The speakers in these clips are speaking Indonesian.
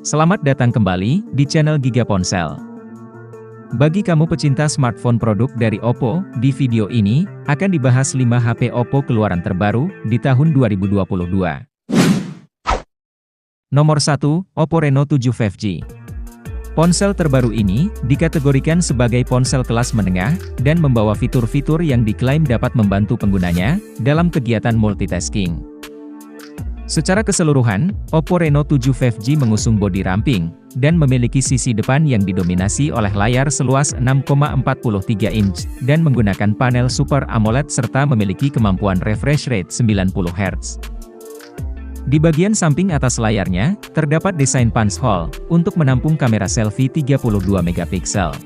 Selamat datang kembali di channel Giga Ponsel. Bagi kamu pecinta smartphone produk dari Oppo, di video ini akan dibahas 5 HP Oppo keluaran terbaru di tahun 2022. Nomor 1, Oppo Reno 7 5G. Ponsel terbaru ini dikategorikan sebagai ponsel kelas menengah dan membawa fitur-fitur yang diklaim dapat membantu penggunanya dalam kegiatan multitasking. Secara keseluruhan, Oppo Reno 7 5G mengusung bodi ramping, dan memiliki sisi depan yang didominasi oleh layar seluas 6,43 inch, dan menggunakan panel Super AMOLED serta memiliki kemampuan refresh rate 90 Hz. Di bagian samping atas layarnya, terdapat desain punch hole, untuk menampung kamera selfie 32 megapiksel.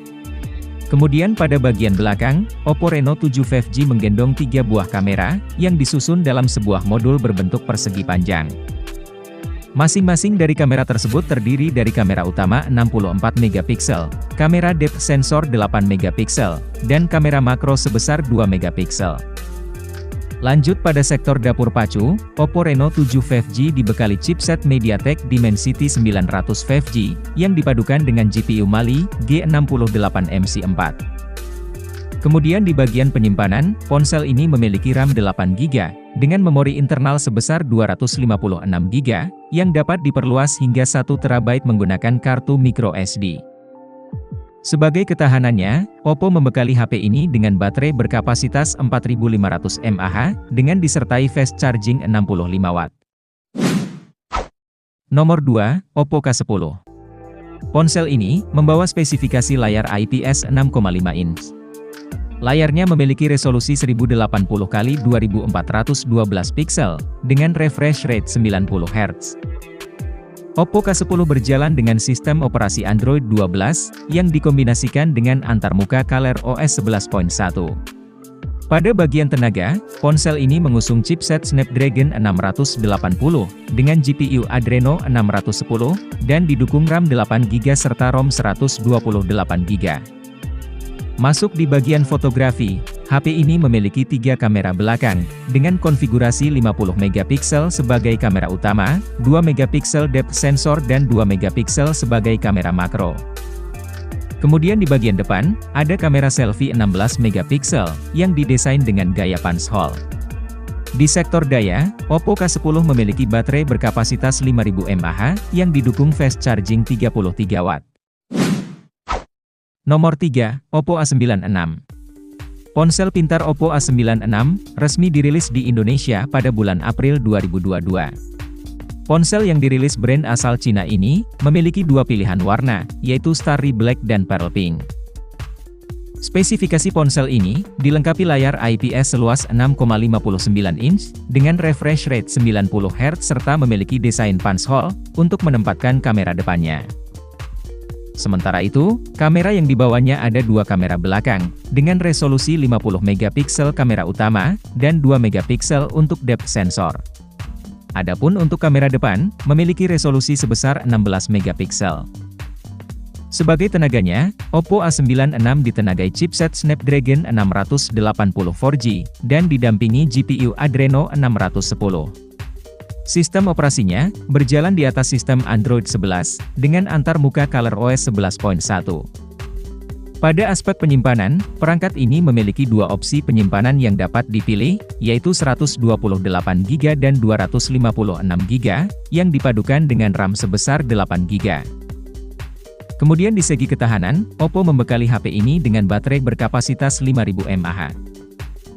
Kemudian pada bagian belakang, Oppo Reno 7 5G menggendong 3 buah kamera, yang disusun dalam sebuah modul berbentuk persegi panjang. Masing-masing dari kamera tersebut terdiri dari kamera utama 64 megapiksel, kamera depth sensor 8 megapiksel, dan kamera makro sebesar 2 megapiksel. Lanjut pada sektor dapur pacu, Oppo Reno 7 5G dibekali chipset MediaTek Dimensity 900 5G, yang dipadukan dengan GPU Mali G68MC4. Kemudian di bagian penyimpanan, ponsel ini memiliki RAM 8GB, dengan memori internal sebesar 256GB, yang dapat diperluas hingga 1TB menggunakan kartu microSD. Sebagai ketahanannya, Oppo membekali HP ini dengan baterai berkapasitas 4500 mAh, dengan disertai fast charging 65 Watt. Nomor 2, Oppo K10. Ponsel ini membawa spesifikasi layar IPS 6,5 inch. Layarnya memiliki resolusi 1080x2412 piksel, dengan refresh rate 90 Hz. Oppo K10 berjalan dengan sistem operasi Android 12, yang dikombinasikan dengan antarmuka ColorOS 11.1. Pada bagian tenaga, ponsel ini mengusung chipset Snapdragon 680, dengan GPU Adreno 610, dan didukung RAM 8GB serta ROM 128GB. Masuk di bagian fotografi, HP ini memiliki 3 kamera belakang, dengan konfigurasi 50 megapiksel sebagai kamera utama, 2 megapiksel depth sensor dan 2 megapiksel sebagai kamera makro. Kemudian di bagian depan, ada kamera selfie 16 megapiksel, yang didesain dengan gaya punch hole. Di sektor daya, Oppo K10 memiliki baterai berkapasitas 5000 mAh, yang didukung fast charging 33 Watt. Nomor 3, Oppo A96. Ponsel pintar Oppo A96, resmi dirilis di Indonesia pada bulan April 2022. Ponsel yang dirilis brand asal Cina ini, memiliki 2 pilihan warna, yaitu Starry Black dan Pearl Pink. Spesifikasi ponsel ini, dilengkapi layar IPS seluas 6,59 inch, dengan refresh rate 90 Hz serta memiliki desain punch hole, untuk menempatkan kamera depannya. Sementara itu, kamera yang dibawanya ada 2 kamera belakang, dengan resolusi 50 megapiksel kamera utama, dan 2 megapiksel untuk depth sensor. Adapun untuk kamera depan, memiliki resolusi sebesar 16 megapiksel. Sebagai tenaganya, Oppo A96 ditenagai chipset Snapdragon 680 4G, dan didampingi GPU Adreno 610. Sistem operasinya, berjalan di atas sistem Android 11, dengan antarmuka ColorOS 11.1. Pada aspek penyimpanan, perangkat ini memiliki 2 opsi penyimpanan yang dapat dipilih, yaitu 128GB dan 256GB, yang dipadukan dengan RAM sebesar 8GB. Kemudian di segi ketahanan, Oppo membekali HP ini dengan baterai berkapasitas 5000 mAh.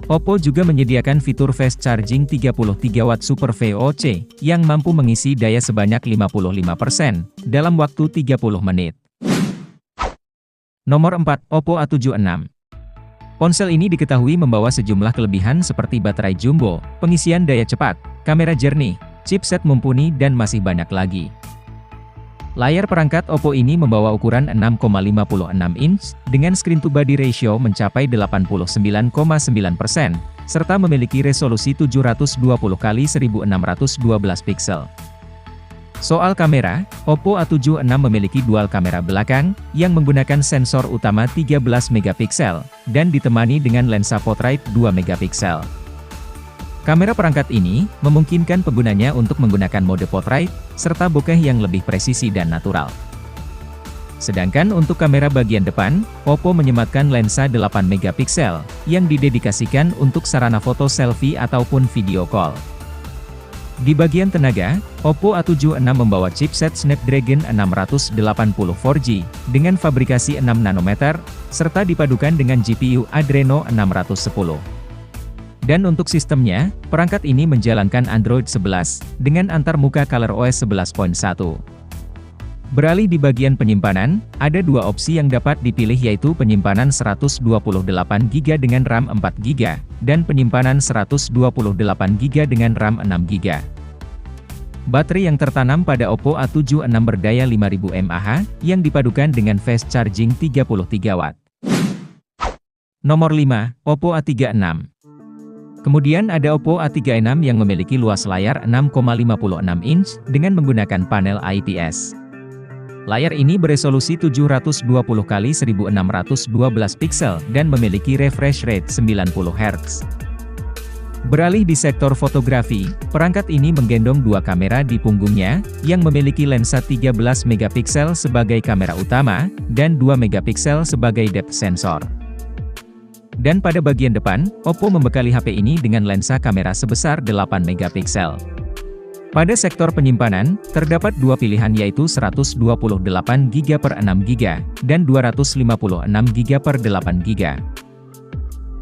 Oppo juga menyediakan fitur fast charging 33 Watt Super VOC, yang mampu mengisi daya sebanyak 55%, dalam waktu 30 menit. Nomor 4, Oppo A76. Ponsel ini diketahui membawa sejumlah kelebihan seperti baterai jumbo, pengisian daya cepat, kamera jernih, chipset mumpuni dan masih banyak lagi. Layar perangkat Oppo ini membawa ukuran 6,56 inch, dengan screen to body ratio mencapai 89,9%, serta memiliki resolusi 720x1612 piksel. Soal kamera, Oppo A76 memiliki dual kamera belakang, yang menggunakan sensor utama 13 megapiksel, dan ditemani dengan lensa portrait 2 megapiksel. Kamera perangkat ini memungkinkan penggunanya untuk menggunakan mode portrait, serta bokeh yang lebih presisi dan natural. Sedangkan untuk kamera bagian depan, Oppo menyematkan lensa 8 megapiksel, yang didedikasikan untuk sarana foto selfie ataupun video call. Di bagian tenaga, Oppo A76 membawa chipset Snapdragon 680 4G, dengan fabrikasi 6 nanometer, serta dipadukan dengan GPU Adreno 610. Dan untuk sistemnya, perangkat ini menjalankan Android 11, dengan antarmuka ColorOS 11.1. Beralih di bagian penyimpanan, ada dua opsi yang dapat dipilih yaitu penyimpanan 128GB dengan RAM 4GB, dan penyimpanan 128GB dengan RAM 6GB. Baterai yang tertanam pada Oppo A76 berdaya 5000 mAh, yang dipadukan dengan fast charging 33W. Nomor 5, Oppo A36. Kemudian ada Oppo A36 yang memiliki luas layar 6,56 inch, dengan menggunakan panel IPS. Layar ini beresolusi 720x1612 piksel dan memiliki refresh rate 90Hz. Beralih di sektor fotografi, perangkat ini menggendong dua kamera di punggungnya, yang memiliki lensa 13 megapiksel sebagai kamera utama, dan 2 megapiksel sebagai depth sensor. Dan pada bagian depan, Oppo membekali HP ini dengan lensa kamera sebesar 8 megapiksel. Pada sektor penyimpanan, terdapat dua pilihan yaitu 128GB per 6GB, dan 256GB per 8GB.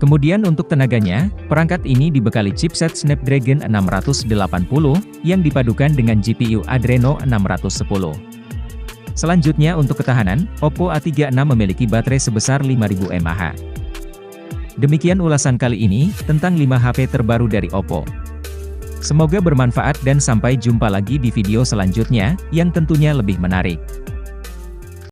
Kemudian untuk tenaganya, perangkat ini dibekali chipset Snapdragon 680, yang dipadukan dengan GPU Adreno 610. Selanjutnya untuk ketahanan, Oppo A36 memiliki baterai sebesar 5000 mAh. Demikian ulasan kali ini, tentang 5 HP terbaru dari Oppo. Semoga bermanfaat dan sampai jumpa lagi di video selanjutnya, yang tentunya lebih menarik.